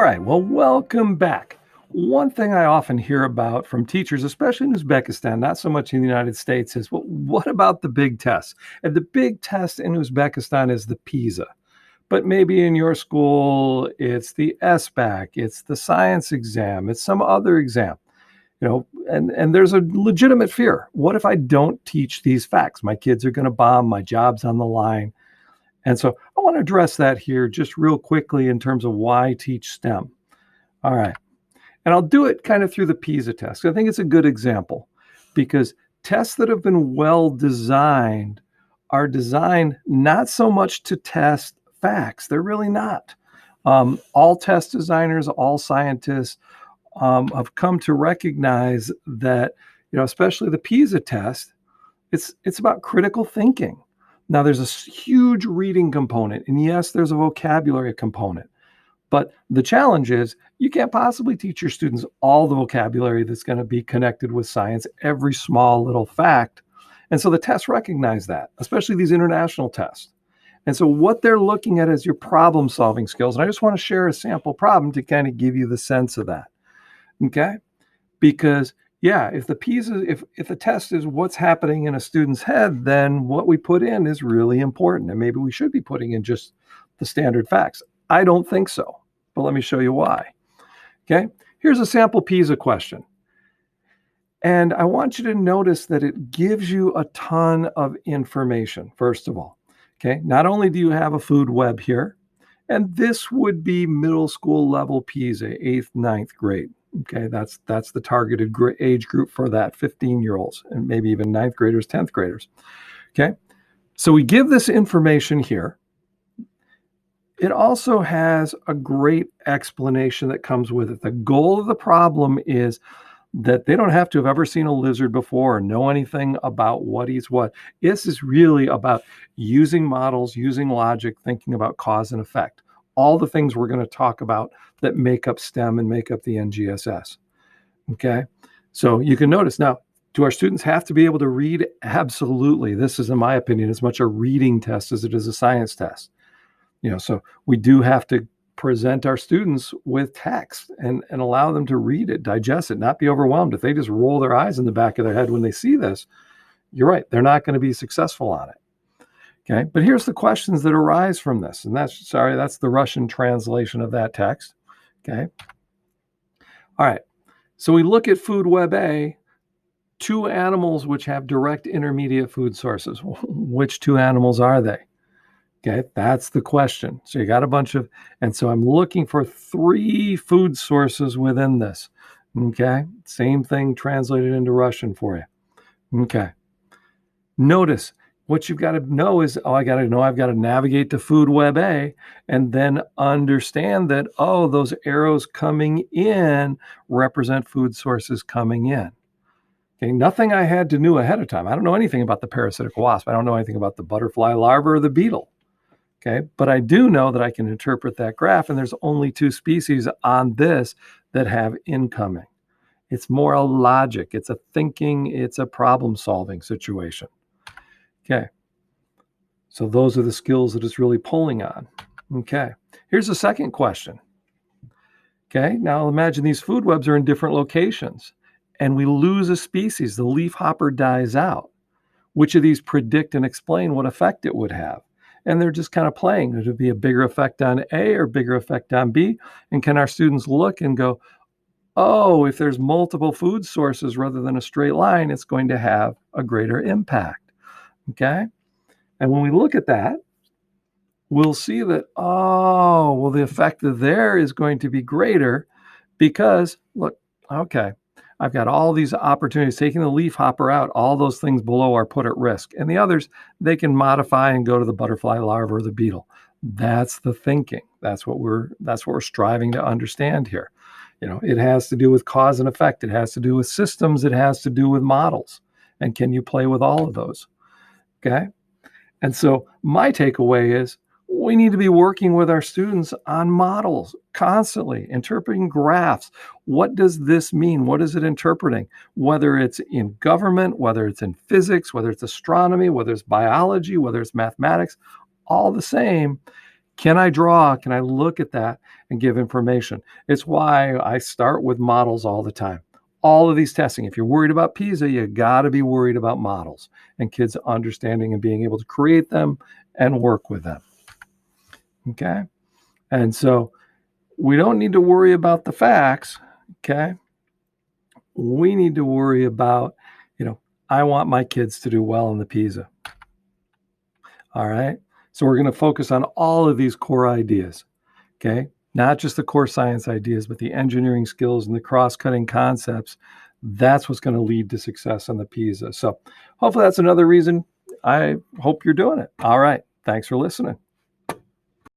right, well, welcome back. One thing I often hear about from teachers, especially in Uzbekistan, not so much in the United States, is, well, what about the big test? And the big test in Uzbekistan is the PISA. But maybe in your school, it's the SBAC, it's the science exam, it's some other exam. And there's a legitimate fear. What if I don't teach these facts? My kids are going to bomb, my job's on the line. And so I want to address that here just real quickly in terms of why teach STEM. All right. And I'll do it kind of through the PISA test. I think it's a good example because tests that have been well designed are designed not so much to test facts. They're really not. All test designers, all scientists have come to recognize that, especially the PISA test, it's about critical thinking. Now, there's a huge reading component, and yes, there's a vocabulary component. But the challenge is you can't possibly teach your students all the vocabulary that's going to be connected with science, every small little fact. And so the tests recognize that, especially these international tests. And so what they're looking at is your problem-solving skills. And I just want to share a sample problem to kind of give you the sense of that. Okay? Because if the PISA, if the test is what's happening in a student's head, then what we put in is really important. And maybe we should be putting in just the standard facts. I don't think so, but let me show you why. Okay, here's a sample PISA question. And I want you to notice that it gives you a ton of information, first of all. Okay, not only do you have a food web here, and this would be middle school level PISA, 8th, 9th grade. Okay, that's the targeted age group for that, 15-year-olds, and maybe even 9th graders, 10th graders. Okay, so we give this information here. It also has a great explanation that comes with it. The goal of the problem is that they don't have to have ever seen a lizard before or know anything about what eats what. This is really about using models, using logic, thinking about cause and effect. All the things we're going to talk about that make up STEM and make up the NGSS. Okay, so you can notice now, do our students have to be able to read? Absolutely. This is, in my opinion, as much a reading test as it is a science test. So we do have to present our students with text and allow them to read it, digest it, not be overwhelmed. If they just roll their eyes in the back of their head when they see this, you're right, they're not going to be successful on it. Okay, but here's the questions that arise from this. And that's the Russian translation of that text. Okay. All right. So we look at food web A, 2 animals which have direct intermediate food sources. Which 2 animals are they? Okay, that's the question. So you got a bunch of, and so I'm looking for 3 food sources within this. Okay, same thing translated into Russian for you. Okay, notice what you've got to know is, I've got to navigate to food web A and then understand that, those arrows coming in represent food sources coming in. Okay, nothing I had to know ahead of time. I don't know anything about the parasitic wasp. I don't know anything about the butterfly larva or the beetle. Okay, but I do know that I can interpret that graph, and there's only 2 species on this that have incoming. It's more a logic, it's a thinking, it's a problem-solving situation. Okay, so those are the skills that it's really pulling on. Okay, here's the second question. Okay, now imagine these food webs are in different locations, and we lose a species, the leaf hopper dies out. Which of these predict and explain what effect it would have? And they're just kind of playing. Would it be a bigger effect on A or bigger effect on B? And can our students look and go, if there's multiple food sources rather than a straight line, it's going to have a greater impact. Okay? And when we look at that, we'll see that, the effect there is going to be greater because, look, okay, I've got all these opportunities. Taking the leaf hopper out, all those things below are put at risk. And the others, they can modify and go to the butterfly larva or the beetle. That's the thinking. That's what we're striving to understand here. It has to do with cause and effect. It has to do with systems. It has to do with models. And can you play with all of those? Okay. And so my takeaway is we need to be working with our students on models constantly, interpreting graphs. What does this mean? What is it interpreting? Whether it's in government, whether it's in physics, whether it's astronomy, whether it's biology, whether it's mathematics, all the same. Can I draw? Can I look at that and give information? It's why I start with models all the time. All of these testing, if you're worried about PISA, you got to be worried about models and kids understanding and being able to create them and work with them. Okay. And so we don't need to worry about the facts. Okay. We need to worry about, I want my kids to do well in the PISA. All right. So we're going to focus on all of these core ideas. Okay. Not just the core science ideas, but the engineering skills and the cross-cutting concepts. That's what's going to lead to success on the PISA. So hopefully that's another reason I hope you're doing it. All right. Thanks for listening.